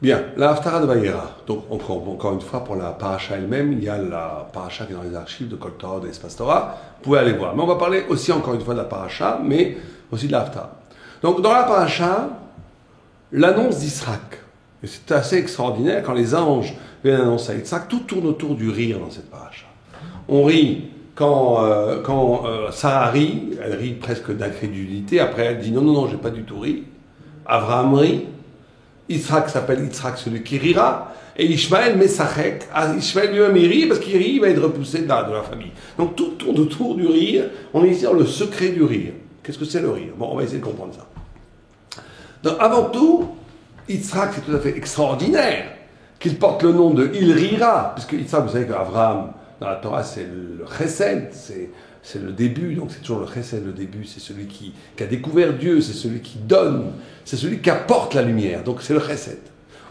Bien, la Haftara de Vayera. Donc, encore une fois, pour la paracha elle-même, il y a la paracha qui est dans les archives de Kol Torah, de l'Espace Torah. Vous pouvez aller voir. Mais on va parler aussi, encore une fois, de la paracha, mais aussi de la Haftara. Donc, dans la paracha, l'annonce d'Israël. Et c'est assez extraordinaire quand les anges viennent annoncer à Yitzhak, tout tourne autour du rire dans cette paracha. On rit quand Sarah rit, elle rit presque d'incrédulité. Après, elle dit non, j'ai pas du tout ri. Abraham rit. Yitzhak s'appelle Yitzhak, celui qui rira, et Ishmaël Messachek. Ishmaël lui-même il rit, parce qu'il rit, il va être repoussé de la famille. Donc tout tourne autour du rire. On est ici dans le secret du rire. Qu'est-ce que c'est le rire? Bon, on va essayer de comprendre ça. Donc avant tout, Yitzhak, c'est tout à fait extraordinaire qu'il porte le nom de Il rira, puisque Yitzhak, vous savez qu'Abraham, dans la Torah, c'est le chesed, c'est le début, donc c'est toujours le chesed, le début, c'est celui qui a découvert Dieu, c'est celui qui donne, c'est celui qui apporte la lumière, donc c'est le chesed.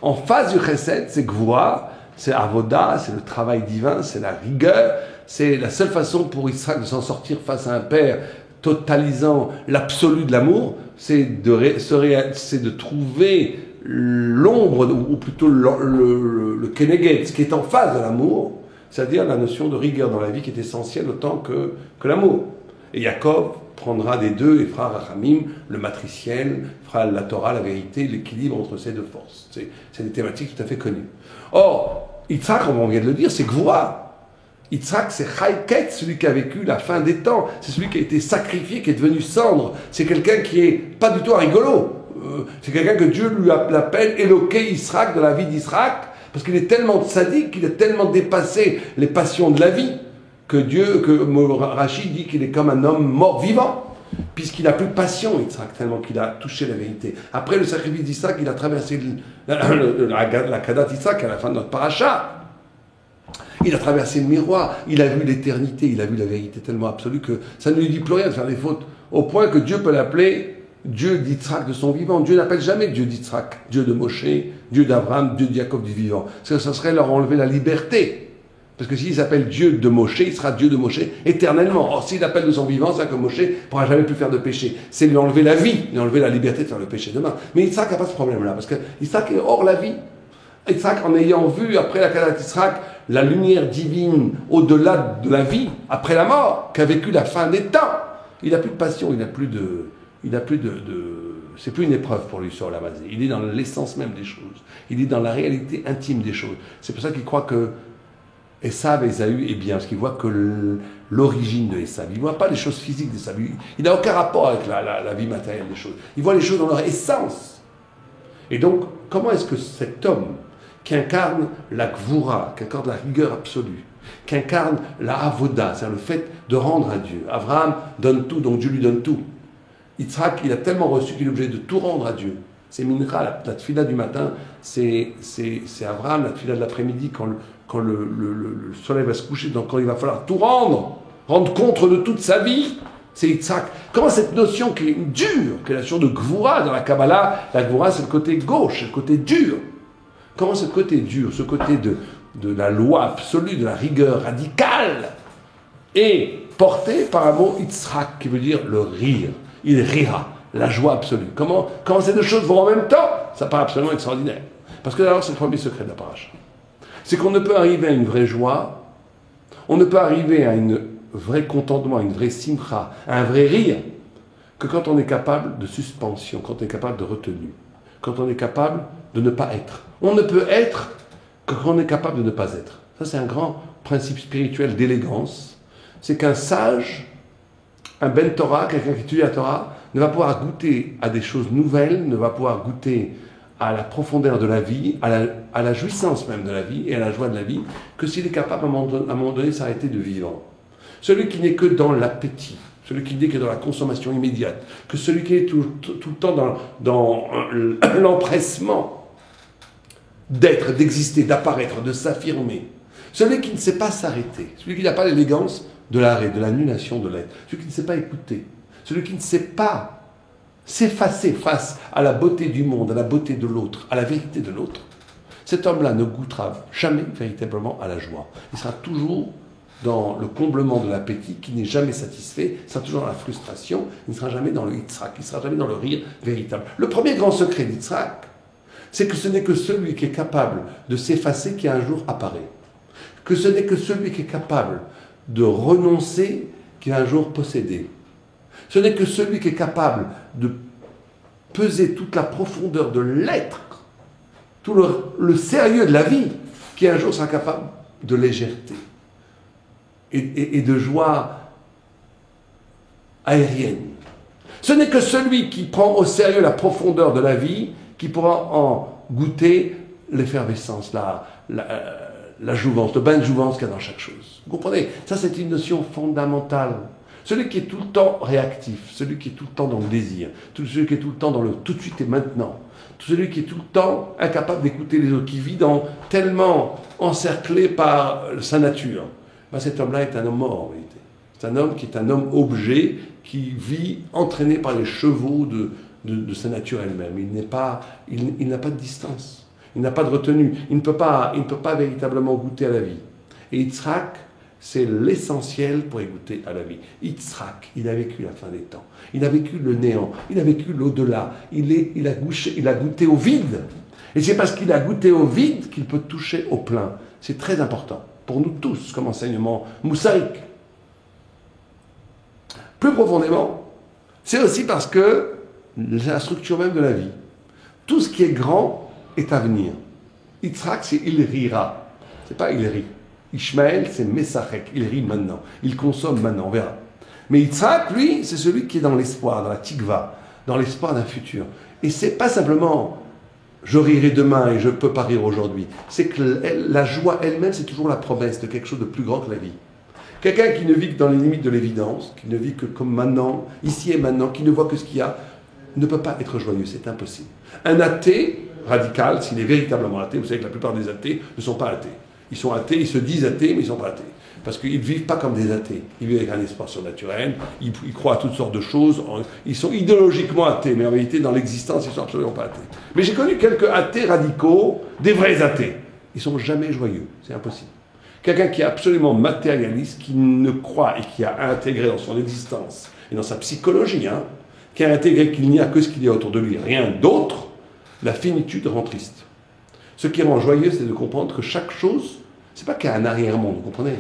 En face du chesed, c'est Gvura, c'est Avoda, c'est le travail divin, c'est la rigueur, c'est la seule façon pour Yitzhak de s'en sortir face à un père totalisant l'absolu de l'amour, c'est de trouver l'ombre, ou plutôt le keneged, ce qui est en face de l'amour, c'est-à-dire la notion de rigueur dans la vie qui est essentielle autant que l'amour. Et Yaakov prendra des deux et fera Rachamim, le matriciel, fera la Torah, la vérité, l'équilibre entre ces deux forces. C'est des thématiques tout à fait connues. Or, Yitzhak, comme on vient de le dire, c'est Gvura. Yitzhak, c'est Chayket, celui qui a vécu la fin des temps. C'est celui qui a été sacrifié, qui est devenu cendre. C'est quelqu'un qui est pas du tout un rigolo. C'est quelqu'un que Dieu lui appelle Eloké Yitzhak, de la vie d'Yitzhak, parce qu'il est tellement sadique, qu'il a tellement dépassé les passions de la vie, que Rachid dit qu'il est comme un homme mort-vivant, puisqu'il n'a plus de passion, Yitzhak, tellement qu'il a touché la vérité. Après le sacrifice d'Yitzhak, il a traversé la Kadat Yitzhak à la fin de notre paracha. Il a traversé le miroir, il a vu l'éternité, il a vu la vérité tellement absolue que ça ne lui dit plus rien de faire des fautes, au point que Dieu peut l'appeler Dieu d'Yitzhak de son vivant. Dieu n'appelle jamais Dieu d'Yitzhak, Dieu de Moshe, Dieu d'Abraham, Dieu de Jacob du vivant. Parce que ça serait leur enlever la liberté. Parce que s'il s'appelle Dieu de Moshe, il sera Dieu de Moshe éternellement. Or, s'il appelle de son vivant, c'est que Moshe ne pourra jamais plus faire de péché. C'est lui enlever la vie, lui enlever la liberté de faire le péché demain. Mais Yitzhak n'a pas ce problème-là, parce que Yitzhak est hors la vie. Yitzhak, en ayant vu, après la Kadat Yitzhak, la lumière divine au-delà de la vie, après la mort, qu'a vécu la fin des temps, il n'a plus de passion, il n'a plus de c'est plus une épreuve pour lui sur la base. Il est dans l'essence même des choses. Il est dans la réalité intime des choses. C'est pour ça qu'il croit que Esav, Ésaü est bien, parce qu'il voit que l'origine de Esav. Il ne voit pas les choses physiques d'Esav. Il n'a aucun rapport avec la vie matérielle des choses. Il voit les choses dans leur essence. Et donc, comment est-ce que cet homme qui incarne la Gvura, qui incarne la rigueur absolue, qui incarne la Avoda, c'est-à-dire le fait de rendre à Dieu. Abraham donne tout, donc Dieu lui donne tout. Yitzhak, il a tellement reçu qu'il est obligé de tout rendre à Dieu. C'est Mincha, la tfila du matin, c'est Abraham, la tfila de l'après-midi, quand le soleil va se coucher, donc quand il va falloir tout rendre compte de toute sa vie, c'est Yitzhak. Comment cette notion qui est dure, qui est la notion de Gvura dans la Kabbalah, la Gvura c'est le côté gauche, c'est le côté dur. Comment ce côté dur, ce côté de la loi absolue, de la rigueur radicale, est porté par un mot Yitzhak, qui veut dire le rire. Il rira, la joie absolue. Comment ces deux choses vont en même temps? Ça paraît absolument extraordinaire. Parce que d'abord, c'est le premier secret de la paracha. C'est qu'on ne peut arriver à une vraie joie, on ne peut arriver à un vrai contentement, à une vraie simcha, à un vrai rire, que quand on est capable de suspension, quand on est capable de retenue, quand on est capable de ne pas être. On ne peut être que quand on est capable de ne pas être. Ça, c'est un grand principe spirituel d'élégance. C'est qu'un sage, un ben Torah, quelqu'un qui étudie la Torah, ne va pouvoir goûter à des choses nouvelles, ne va pouvoir goûter à la profondeur de la vie, à la jouissance même de la vie et à la joie de la vie, que s'il est capable à un moment donné de s'arrêter de vivre. Celui qui n'est que dans l'appétit, celui qui n'est que dans la consommation immédiate, que celui qui est tout le temps dans l'empressement d'être, d'exister, d'apparaître, de s'affirmer, celui qui ne sait pas s'arrêter, celui qui n'a pas l'élégance de l'arrêt, de l'annulation de l'être, celui qui ne sait pas écouter, celui qui ne sait pas s'effacer face à la beauté du monde, à la beauté de l'autre, à la vérité de l'autre, cet homme-là ne goûtera jamais véritablement à la joie. Il sera toujours dans le comblement de l'appétit qui n'est jamais satisfait, il sera toujours dans la frustration, il ne sera jamais dans le Yitzhak, il ne sera jamais dans le rire véritable. Le premier grand secret d'Yitzhak, c'est que ce n'est que celui qui est capable de s'effacer qui un jour apparaît. Que ce n'est que celui qui est capable de renoncer qui un jour possédé. Ce n'est que celui qui est capable de peser toute la profondeur de l'être, tout le sérieux de la vie, qui un jour sera capable de légèreté et de joie aérienne. Ce n'est que celui qui prend au sérieux la profondeur de la vie qui pourra en goûter l'effervescence, la jouvence, le bain de jouvence qu'il y a dans chaque chose. Vous comprenez? Ça, c'est une notion fondamentale. Celui qui est tout le temps réactif, celui qui est tout le temps dans le désir, celui qui est tout le temps dans le tout de suite et maintenant, celui qui est tout le temps incapable d'écouter les autres, qui vit tellement encerclé par sa nature, ben cet homme-là est un homme mort en vérité. C'est un homme qui est un homme objet, qui vit entraîné par les chevaux de sa nature elle-même. Il n'a pas de distance, il n'a pas de retenue, il ne peut pas véritablement goûter à la vie. Et Yitzhak, c'est l'essentiel pour y goûter à la vie. Yitzhak, il a vécu la fin des temps, il a vécu le néant, il a vécu l'au-delà, il a goûté au vide. Et c'est parce qu'il a goûté au vide qu'il peut toucher au plein. C'est très important pour nous tous comme enseignement moussaïque. Plus profondément, c'est aussi parce que la structure même de la vie, tout ce qui est grand est à venir. Yitzhak, c'est il rira, c'est pas il rit. Ishmaël, c'est Messachek, il rit maintenant, il consomme maintenant, on verra. Mais Yitzhak, lui, c'est celui qui est dans l'espoir, dans la tikva, dans l'espoir d'un futur. Et c'est pas simplement je rirai demain et je peux pas rire aujourd'hui. C'est que la joie elle-même, c'est toujours la promesse de quelque chose de plus grand que la vie. Quelqu'un qui ne vit que dans les limites de l'évidence, qui ne vit que comme maintenant, ici et maintenant, qui ne voit que ce qu'il y a, ne peut pas être joyeux, c'est impossible. Un athée radical, s'il est véritablement athée, vous savez que la plupart des athées ne sont pas athées. Ils sont athées, ils se disent athées, mais ils ne sont pas athées. Parce qu'ils ne vivent pas comme des athées. Ils vivent avec un espoir surnaturel, ils croient à toutes sortes de choses, ils sont idéologiquement athées, mais en réalité, dans l'existence, ils ne sont absolument pas athées. Mais j'ai connu quelques athées radicaux, des vrais athées. Ils ne sont jamais joyeux, c'est impossible. Quelqu'un qui est absolument matérialiste, qui ne croit et qui a intégré dans son existence et dans sa psychologie, qui a intégré qu'il n'y a que ce qu'il y a autour de lui, rien d'autre, la finitude rend triste. Ce qui rend joyeux, c'est de comprendre que chaque chose, c'est pas qu'il y a un arrière-monde, vous comprenez?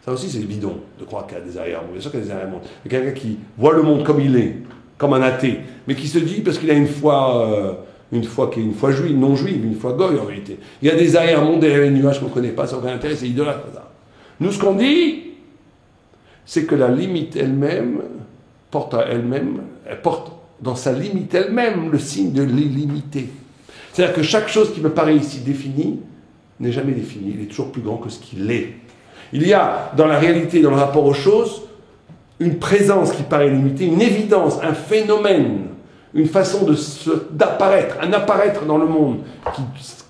Ça aussi, c'est bidon de croire qu'il y a des arrière-mondes. Bien sûr qu'il y a des arrière-mondes. Il y a quelqu'un qui voit le monde comme il est, comme un athée, mais qui se dit, parce qu'il a une foi qui est une foi juive, non juive, une foi goy en réalité. Il y a des arrière-mondes derrière les nuages qu'on ne connaît pas, ça n'a aucun intérêt, c'est idolâtre. Nous, ce qu'on dit, c'est que la limite elle-même porte dans sa limite elle-même le signe de l'illimité. C'est-à-dire que chaque chose qui me paraît ici définie n'est jamais définie, il est toujours plus grand que ce qu'il est. Il y a dans la réalité, dans le rapport aux choses, une présence qui paraît limitée, une évidence, un phénomène, une façon d'apparaître, un apparaître dans le monde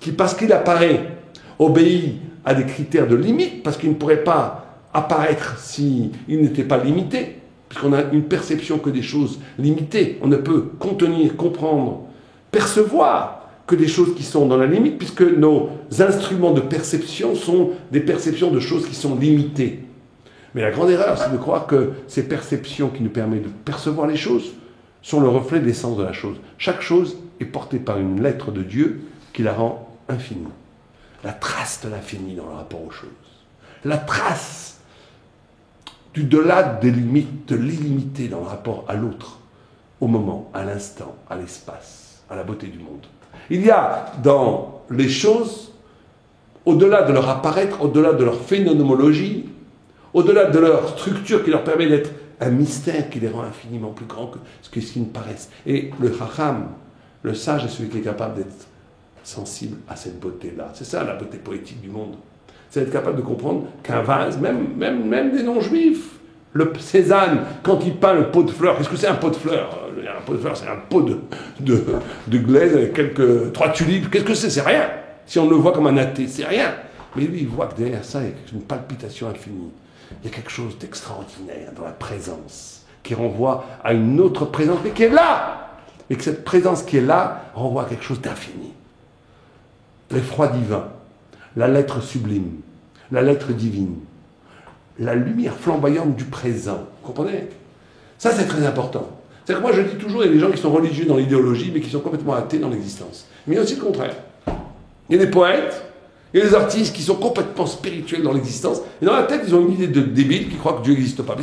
qui parce qu'il apparaît, obéit à des critères de limite, parce qu'il ne pourrait pas apparaître s'il n'était pas limité, puisqu'on a une perception que des choses limitées. On ne peut contenir, comprendre, percevoir que des choses qui sont dans la limite, puisque nos instruments de perception sont des perceptions de choses qui sont limitées. Mais la grande erreur, c'est de croire que ces perceptions qui nous permettent de percevoir les choses sont le reflet de l'essence de la chose. Chaque chose est portée par une lettre de Dieu qui la rend infinie. La trace de l'infini dans le rapport aux choses. La trace du delà des limites, de l'illimité dans le rapport à l'autre, au moment, à l'instant, à l'espace, à la beauté du monde. Il y a dans les choses, au-delà de leur apparaître, au-delà de leur phénoménologie, au-delà de leur structure qui leur permet d'être un mystère qui les rend infiniment plus grands que ce qu'ils ne paraissent. Et le chacham, le sage, est celui qui est capable d'être sensible à cette beauté-là. C'est ça la beauté poétique du monde. C'est être capable de comprendre qu'un vase, même des non-juifs, le Cézanne, quand il peint le pot de fleurs, qu'est-ce que c'est un pot de fleurs? Un pot de fleurs, c'est un pot de glaise avec 3 tulipes. Qu'est-ce que c'est? C'est rien. Si on le voit comme un athée, c'est rien. Mais lui, il voit que derrière ça, il y a une palpitation infinie. Il y a quelque chose d'extraordinaire dans la présence, qui renvoie à une autre présence, mais qui est là. Et que cette présence qui est là renvoie à quelque chose d'infini. L'effroi divin, la lettre sublime, la lettre divine, la lumière flamboyante du présent. Vous comprenez? Ça, c'est très important. C'est-à-dire que moi je dis toujours, il y a des gens qui sont religieux dans l'idéologie, mais qui sont complètement athées dans l'existence. Mais il y a aussi le contraire. Il y a des poètes, il y a des artistes qui sont complètement spirituels dans l'existence, et dans la tête, ils ont une idée de débile qui croient que Dieu n'existe pas. Mais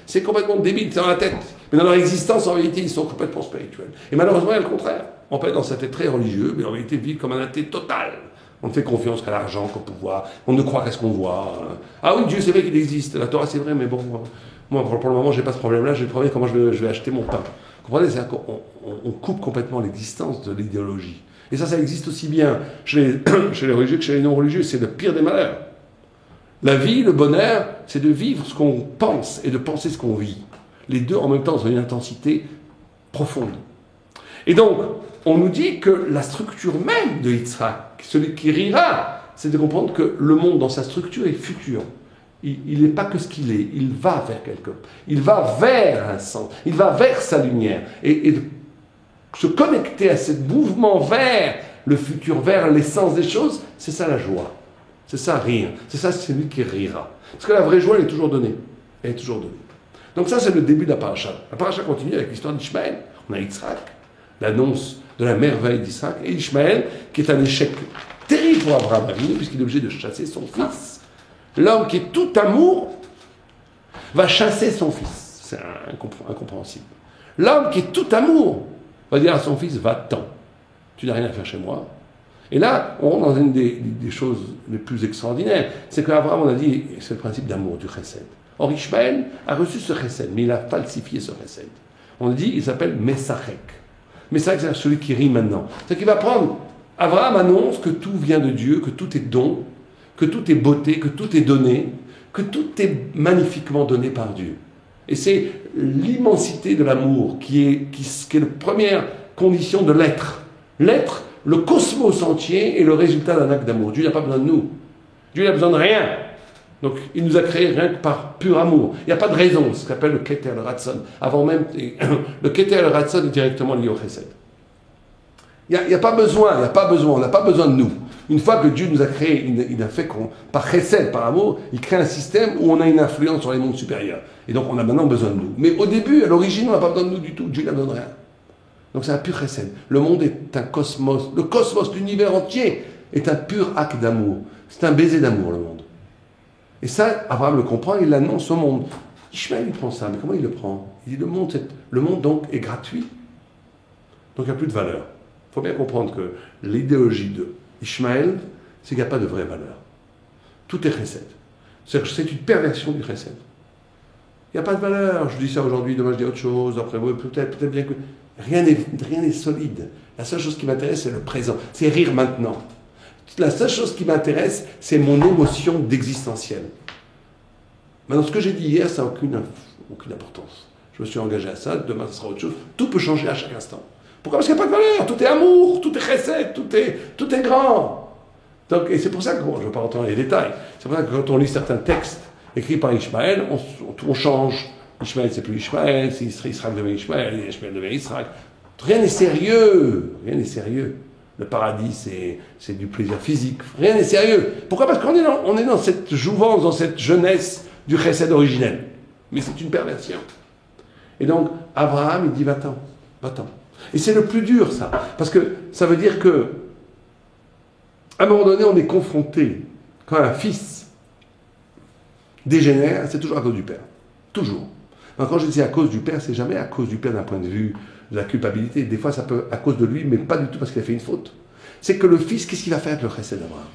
c'est complètement débile, c'est dans la tête. Mais dans leur existence, en réalité, ils sont complètement spirituels. Et malheureusement, il y a le contraire. On peut être dans sa tête très religieux, mais en réalité, vivre comme un athée total. On ne fait confiance qu'à l'argent, qu'au pouvoir. On ne croit qu'à ce qu'on voit. Ah oui, Dieu, c'est vrai qu'il existe. La Torah, c'est vrai, mais bon, moi, pour le moment, je n'ai pas ce problème-là. J'ai le problème comment je vais acheter mon pain. Vous comprenez? C'est on coupe complètement l'existence de l'idéologie. Et ça existe aussi bien chez les religieux que chez les non-religieux. C'est le pire des malheurs. La vie, le bonheur, c'est de vivre ce qu'on pense et de penser ce qu'on vit. Les deux, en même temps, ont une intensité profonde. Et donc, on nous dit que la structure même de Yitzhak, celui qui rira, c'est de comprendre que le monde, dans sa structure, est futur. Il n'est pas que ce qu'il est, il va vers quelque chose. Il va vers un sens, il va vers sa lumière. Et de se connecter à ce mouvement vers le futur, vers l'essence des choses, c'est ça la joie. C'est ça rire. C'est ça celui qui rira. Parce que la vraie joie, elle est toujours donnée. Elle est toujours donnée. Donc ça, c'est le début de la paracha. La paracha continue avec l'histoire d'Ishmaël. On a Yitzhak, l'annonce de la merveille d'Isaac, et Ishmaël, qui est un échec terrible pour Abraham Avinu, puisqu'il est obligé de chasser son fils. L'homme qui est tout amour va chasser son fils. C'est incompréhensible. L'homme qui est tout amour va dire à son fils, va-t'en, tu n'as rien à faire chez moi. Et là, on rentre dans une des choses les plus extraordinaires. C'est qu'Abraham, on a dit, c'est le principe d'amour, du chesed. Or, Ishmaël a reçu ce chesed, mais il a falsifié ce chesed. On dit, il s'appelle Messachek. Messachek, c'est celui qui rit maintenant. C'est qu'il va prendre, Abraham annonce que tout vient de Dieu, que tout est don, que tout est beauté, que tout est donné, que tout est magnifiquement donné par Dieu. Et c'est l'immensité de l'amour qui est la première condition de l'être. L'être, le cosmos entier est le résultat d'un acte d'amour. Dieu n'a pas besoin de nous. Dieu n'a besoin de rien. Donc, il nous a créés rien que par pur amour. Il n'y a pas de raison, ce qu'on appelle le Keter, le Ratson. Avant même, le Keter, le Ratson est directement lié au Chesed. Il n'y a pas besoin, on n'a pas besoin de nous. Une fois que Dieu nous a créés, il a fait par Chesed, par amour, il crée un système où on a une influence sur les mondes supérieurs. Et donc, on a maintenant besoin de nous. Mais au début, à l'origine, on n'a pas besoin de nous du tout. Dieu n'a besoin de rien. Donc, c'est un pur Chesed. Le monde est un cosmos. Le cosmos, l'univers entier, est un pur acte d'amour. C'est un baiser d'amour, le monde. Et ça, Abraham le comprend, il l'annonce au monde. Ishmaël, il prend ça, mais comment il le prend? Il dit, le monde donc est gratuit. Donc il n'y a plus de valeur. Il faut bien comprendre que l'idéologie de Ishmaël, c'est qu'il n'y a pas de vraie valeur. Tout est chesed. C'est une perversion du chesed. Il n'y a pas de valeur. Je dis ça aujourd'hui, demain je dis autre chose, après peut-être bien que... Rien n'est solide. La seule chose qui m'intéresse, c'est le présent. C'est rire maintenant. La seule chose qui m'intéresse, c'est mon émotion d'existentiel. Maintenant, ce que j'ai dit hier, ça n'a aucune importance. Je me suis engagé à ça, demain, ce sera autre chose. Tout peut changer à chaque instant. Pourquoi? Parce qu'il n'y a pas de valeur. Tout est amour, tout est chesed, tout est grand. Donc, et c'est pour ça que, bon, je ne vais pas rentrer dans les détails, c'est pour ça que quand on lit certains textes écrits par Ishmaël, on change. Ishmaël, c'est plus Ishmaël, c'est Israël devient Ishmaël, Ishmaël devient Israël. Rien n'est sérieux. Rien n'est sérieux. Le paradis, c'est du plaisir physique. Rien n'est sérieux. Pourquoi? Parce qu'on est dans cette jouvence, dans cette jeunesse du chesed originel. Mais c'est une perversion. Et donc, Abraham, il dit, va-t'en, va-t'en. Et c'est le plus dur, ça. Parce que ça veut dire que, à un moment donné, on est confronté, quand un fils dégénère, c'est toujours à cause du père. Toujours. Donc, quand je dis à cause du père, c'est jamais à cause du père d'un point de vue de la culpabilité. Des fois, ça peut à cause de lui, mais pas du tout parce qu'il a fait une faute. C'est que le fils, qu'est-ce qu'il va faire avec le chesed d'Abraham?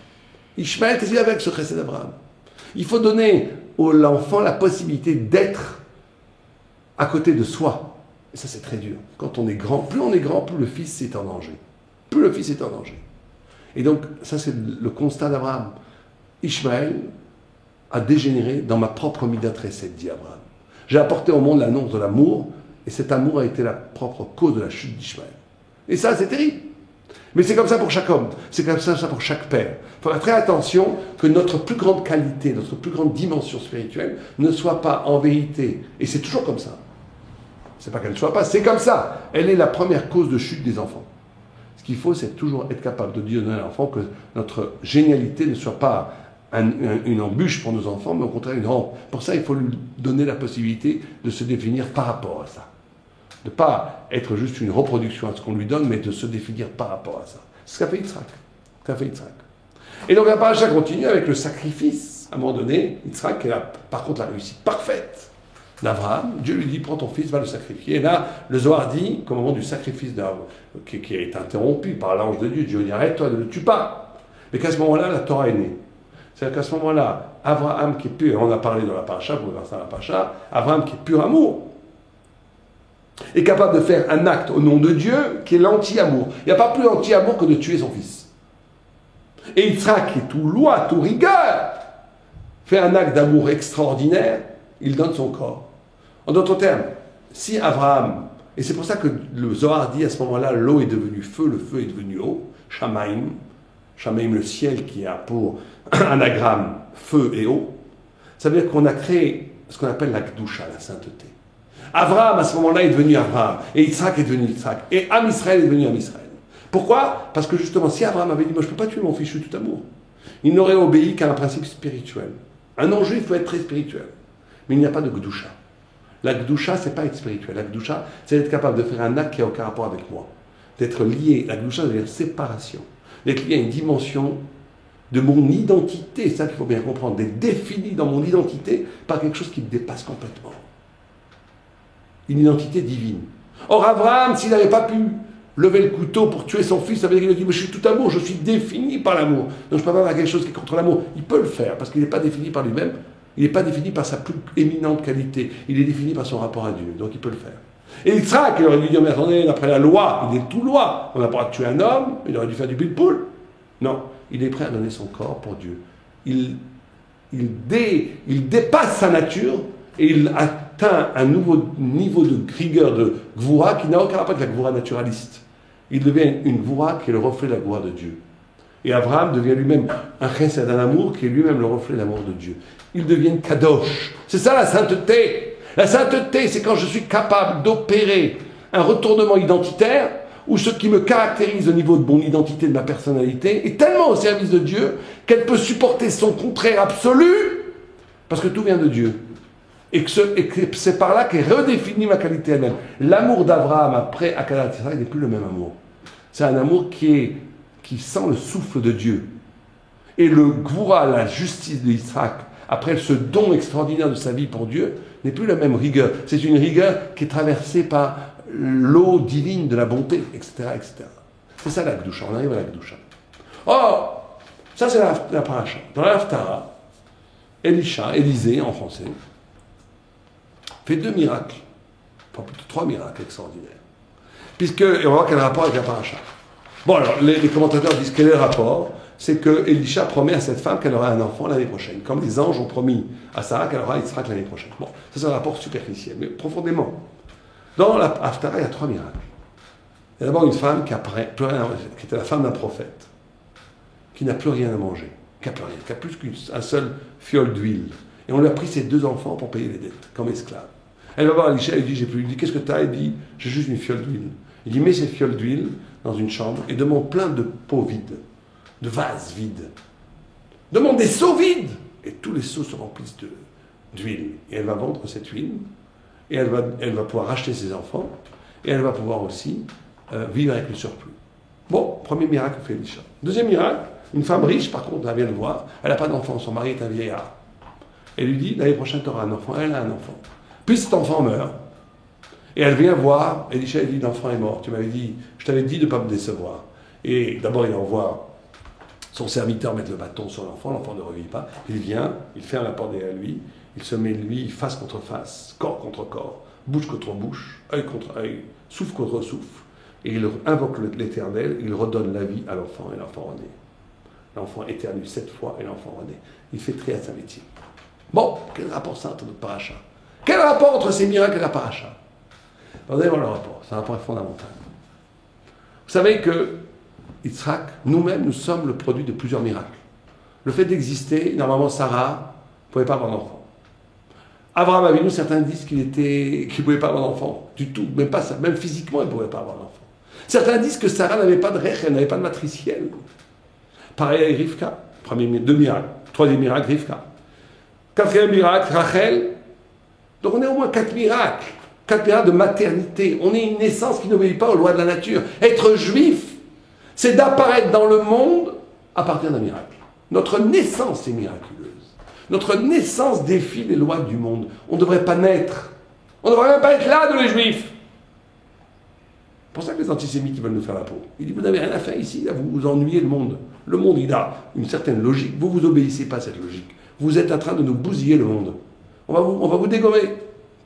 Ishmaël, qu'est-ce qu'il va faire avec ce chesed d'Abraham? Il faut donner à l'enfant la possibilité d'être à côté de soi. Et ça, c'est très dur. Quand on est grand, plus le fils est en danger. Plus le fils est en danger. Et donc, ça, c'est le constat d'Abraham. Ishmaël a dégénéré dans ma propre midat chesed, dit Abraham. J'ai apporté au monde l'annonce de l'amour, et cet amour a été la propre cause de la chute d'Ishmaël. Et ça, c'est terrible. Mais c'est comme ça pour chaque homme. C'est comme ça pour chaque père. Il faut faire très attention que notre plus grande qualité, notre plus grande dimension spirituelle ne soit pas en vérité. Et c'est toujours comme ça. C'est pas qu'elle ne soit pas, c'est comme ça. Elle est la première cause de chute des enfants. Ce qu'il faut, c'est toujours être capable de dire à l'enfant que notre génialité ne soit pas une embûche pour nos enfants, mais au contraire une rampe. Pour ça, il faut lui donner la possibilité de se définir par rapport à ça. De ne pas être juste une reproduction à ce qu'on lui donne, mais de se définir par rapport à ça. C'est ce qu'a fait Yitzhak. Et donc la paracha continue avec le sacrifice. À un moment donné, Yitzhak a par contre la réussite parfaite d'Abraham. Dieu lui dit, prends ton fils, va le sacrifier. Et là, le Zohar dit qu'au moment du sacrifice qui est interrompu par l'ange de Dieu, Dieu dit, arrête, toi, ne le tue pas. Mais qu'à ce moment-là, la Torah est née. C'est-à-dire qu'à ce moment-là, Abraham qui est pur, et on a parlé dans la paracha, vous pouvez voir ça dans la paracha, Abraham qui est pur amour, est capable de faire un acte au nom de Dieu qui est l'anti-amour. Il n'y a pas plus anti-amour que de tuer son fils. Et Yitzhak, qui est tout loi, tout rigueur, fait un acte d'amour extraordinaire, il donne son corps. En d'autres termes, si Abraham, et c'est pour ça que le Zohar dit à ce moment-là, l'eau est devenue feu, le feu est devenu eau, Shamaim, le ciel qui a pour anagramme feu et eau, ça veut dire qu'on a créé ce qu'on appelle la Kedusha, la sainteté. Abraham, à ce moment-là, est devenu Abraham, et Yitzhak est devenu Yitzhak, et Am Israël est devenu Am Israël. Pourquoi? Parce que justement, si Abraham avait dit, moi je ne peux pas tuer mon fils, je suis tout amour, il n'aurait obéi qu'à un principe spirituel. Un ange juif peut être très spirituel, mais il n'y a pas de Kedusha. La Kedusha, c'est pas être spirituel. La Kedusha, c'est être capable de faire un acte qui n'a aucun rapport avec moi. D'être lié. La Kedusha, ça veut dire séparation. D'être lié à une dimension de mon identité. C'est ça qu'il faut bien comprendre. D'être défini dans mon identité par quelque chose qui me dépasse complètement. Une identité divine. Or, Abraham, s'il n'avait pas pu lever le couteau pour tuer son fils, ça veut dire qu'il a dit, mais je suis tout amour, je suis défini par l'amour. Donc je ne peux pas avoir quelque chose qui est contre l'amour. Il peut le faire, parce qu'il n'est pas défini par lui-même. Il n'est pas défini par sa plus éminente qualité. Il est défini par son rapport à Dieu. Donc il peut le faire. Et Yitzhak, il aurait dû dire, mais attendez, d'après la loi, il est tout loi. On n'a pas le droit de tuer un homme, il aurait dû faire du pile-poule. Non, il est prêt à donner son corps pour Dieu. Il dépasse sa nature et il atteint un nouveau niveau de rigueur, de gvoura, qui n'a aucun rapport avec la gvoura naturaliste. Il devient une gvoura qui est le reflet de la gvoura de Dieu. Et Abraham devient lui-même un chesed, un amour qui est lui-même le reflet de l'amour de Dieu. Ils deviennent kadosh. C'est ça la sainteté. La sainteté, c'est quand je suis capable d'opérer un retournement identitaire où ce qui me caractérise au niveau de mon identité, de ma personnalité, est tellement au service de Dieu qu'elle peut supporter son contraire absolu parce que tout vient de Dieu. Et que c'est par là qu'est redéfinie ma qualité elle-même. L'amour d'Abraham après Akadat Yitzhak n'est plus le même amour. C'est un amour qui sent le souffle de Dieu. Et le gvoura, la justice de Yitzhak, après ce don extraordinaire de sa vie pour Dieu, n'est plus la même rigueur. C'est une rigueur qui est traversée par l'eau divine de la bonté, etc. etc. C'est ça la Kedusha, on arrive à la Kedusha. Or, ça c'est la paracha. Dans la Haftara, Élisée en français, fait 2 miracles, enfin plutôt 3 miracles extraordinaires. Puisque, et on va voir quel rapport avec la paracha. Bon alors, les commentateurs disent quel est le rapport? C'est que Elisha promet à cette femme qu'elle aura un enfant l'année prochaine, comme les anges ont promis à Sarah qu'elle aura Yitzhak l'année prochaine. Bon, ça c'est un rapport superficiel, mais profondément. Dans la Haftara, il y a 3 miracles. Il y a d'abord une femme qui était la femme d'un prophète, qui n'a plus rien à manger, qui a plus qu'un seul fiole d'huile. Et on lui a pris ses 2 enfants pour payer les dettes, comme esclave. Elle va voir Elisha, elle dit, j'ai plus. Il dit, qu'est-ce que tu as? Elle dit, j'ai juste une fiole d'huile. Il dit, mets ces fioles d'huile dans une chambre et demande plein de pots vides, de vases vides. Demande des seaux vides. Et tous les seaux se remplissent d'huile. Et elle va vendre cette huile. Et elle va pouvoir racheter ses enfants. Et elle va pouvoir aussi vivre avec le surplus. Bon, premier miracle fait Elisha. Deuxième miracle, une femme riche, par contre, elle vient le voir. Elle n'a pas d'enfant. Son mari est un vieillard. Elle lui dit, l'année prochaine, tu auras un enfant. Elle a un enfant. Puis cet enfant meurt. Et elle vient voir. Elisha dit, l'enfant est mort. Tu m'avais dit, je t'avais dit de ne pas me décevoir. Et d'abord, il envoie son serviteur mettre le bâton sur l'enfant ne revit pas. Il vient, il ferme la porte derrière lui, il se met lui face contre face, corps contre corps, bouche contre bouche, œil contre œil, souffle contre souffle. Et il invoque l'Éternel, il redonne la vie à l'enfant et l'enfant renaît. L'enfant éternue 7 fois et l'enfant renaît. Il fait très à sa métier. Bon, quel rapport ça entre notre paracha? Quel rapport entre ces miracles et la paracha? Vous allez voir le rapport, c'est un rapport fondamental. Vous savez que Yitzhak, nous-mêmes, nous sommes le produit de plusieurs miracles. Le fait d'exister, normalement, Sarah ne pouvait pas avoir d'enfant. Abraham Avinu, certains disent qu'il ne pouvait pas avoir d'enfant du tout, même pas ça, même physiquement, il ne pouvait pas avoir d'enfant. Certains disent que Sarah n'avait pas de rech, elle n'avait pas de matriciel. Pareil avec Rivka, 2 miracles. 3e miracle, Rivka. 4e miracle, Rachel. Donc on est au moins 4 miracles. 4 miracles de maternité. On est une naissance qui n'obéit pas aux lois de la nature. Être juif, c'est d'apparaître dans le monde à partir d'un miracle. Notre naissance est miraculeuse. Notre naissance défie les lois du monde. On ne devrait pas naître. On ne devrait même pas être là, de les juifs. C'est pour ça que les antisémites ils veulent nous faire la peau. Ils disent, vous n'avez rien à faire ici, là, vous vous ennuyez le monde. Le monde, il a une certaine logique. Vous ne vous obéissez pas à cette logique. Vous êtes en train de nous bousiller le monde. On va vous dégommer.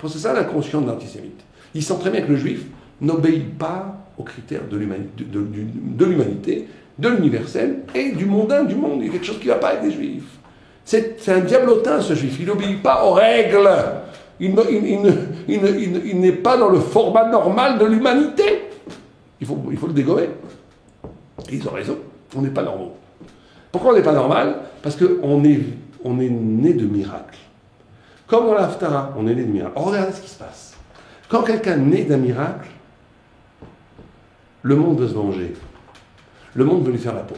C'est ça l'inconscient de l'antisémite. Il sent très bien que le juif n'obéit pas aux critères de l'humanité, de l'universel et du mondain du monde. Il y a quelque chose qui ne va pas avec les juifs. C'est un diablotin, ce juif. Il n'obéit pas aux règles. Il n'est pas dans le format normal de l'humanité. Il faut le dégommer. Et ils ont raison. On n'est pas normaux. Pourquoi on n'est pas normal? Parce qu'on est né de miracles. Comme dans l'Haftara, on est né de miracles. Oh, regardez ce qui se passe. Quand quelqu'un naît d'un miracle, le monde veut se venger. Le monde veut lui faire la peau.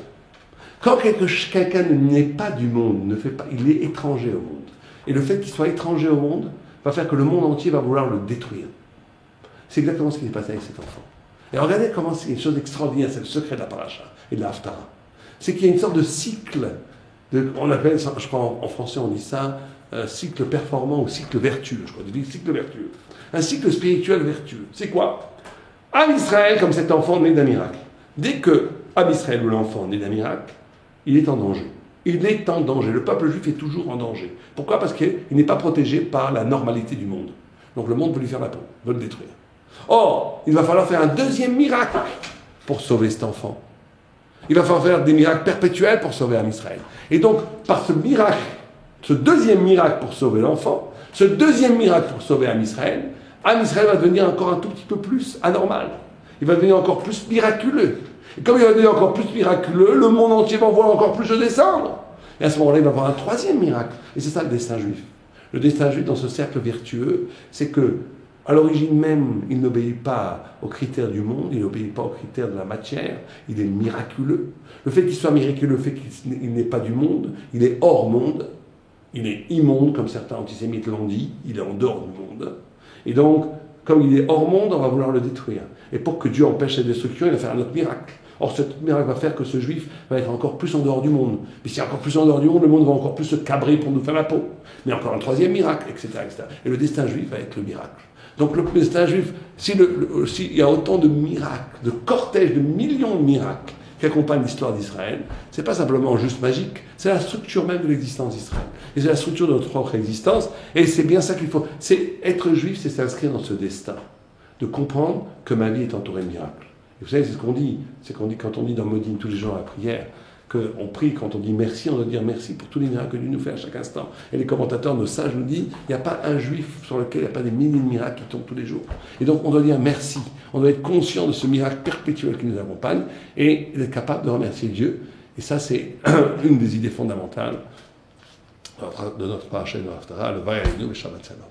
Quand quelqu'un n'est pas du monde, il est étranger au monde. Et le fait qu'il soit étranger au monde va faire que le monde entier va vouloir le détruire. C'est exactement ce qui est passé avec cet enfant. Et regardez comment c'est une chose extraordinaire, c'est le secret de la paracha et de la Haftara. C'est qu'il y a une sorte de cycle, on appelle, je crois en français on dit ça, cycle performant ou cycle vertueux, je crois, cycle vertueux. Un cycle spirituel vertueux. C'est quoi? Am Israël, comme cet enfant né d'un miracle. Dès que Am Israël ou l'enfant né d'un miracle, il est en danger. Il est en danger. Le peuple juif est toujours en danger. Pourquoi? Parce qu'il n'est pas protégé par la normalité du monde. Donc le monde veut lui faire la peau, veut le détruire. Or, il va falloir faire un deuxième miracle pour sauver cet enfant. Il va falloir faire des miracles perpétuels pour sauver Am Israël. Et donc, par ce miracle, ce deuxième miracle pour sauver l'enfant, ce deuxième miracle pour sauver Am Israël va devenir encore un tout petit peu plus anormal. Il va devenir encore plus miraculeux. Et comme il va devenir encore plus miraculeux, le monde entier va en voir encore plus se descendre. Et à ce moment-là, il va y avoir un troisième miracle. Et c'est ça le destin juif. Le destin juif dans ce cercle vertueux, c'est que, à l'origine même, il n'obéit pas aux critères du monde, il n'obéit pas aux critères de la matière, il est miraculeux. Le fait qu'il soit miraculeux, le fait qu'il n'est pas du monde, il est hors monde, il est immonde, comme certains antisémites l'ont dit, il est en dehors du monde. Et donc, comme il est hors monde, on va vouloir le détruire. Et pour que Dieu empêche cette destruction, il va faire un autre miracle. Or, ce miracle va faire que ce juif va être encore plus en dehors du monde. Mais s'il est encore plus en dehors du monde, le monde va encore plus se cabrer pour nous faire la peau. Mais encore un troisième miracle, etc., etc. Et le destin juif va être le miracle. Donc le destin juif, s'il y a autant de miracles, de cortèges, de millions de miracles qui accompagnent l'histoire d'Israël, c'est pas simplement juste magique, c'est la structure même de l'existence d'Israël. Et c'est la structure de notre propre existence. Et c'est bien ça qu'il faut. C'est être juif, c'est s'inscrire dans ce destin. De comprendre que ma vie est entourée de miracles. Et vous savez, c'est ce qu'on dit. C'est qu'on dit quand on dit dans Modine tous les jours à la prière, qu'on prie, quand on dit merci, on doit dire merci pour tous les miracles que Dieu nous fait à chaque instant. Et les commentateurs, nos sages nous disent, il n'y a pas un juif sur lequel il n'y a pas des milliers de miracles qui tombent tous les jours. Et donc on doit dire merci. On doit être conscient de ce miracle perpétuel qui nous accompagne et d'être capable de remercier Dieu. Et ça, c'est une des idées fondamentales de notre paracha et de notre Haftara, le Vayayinu et Shabbat Shalom.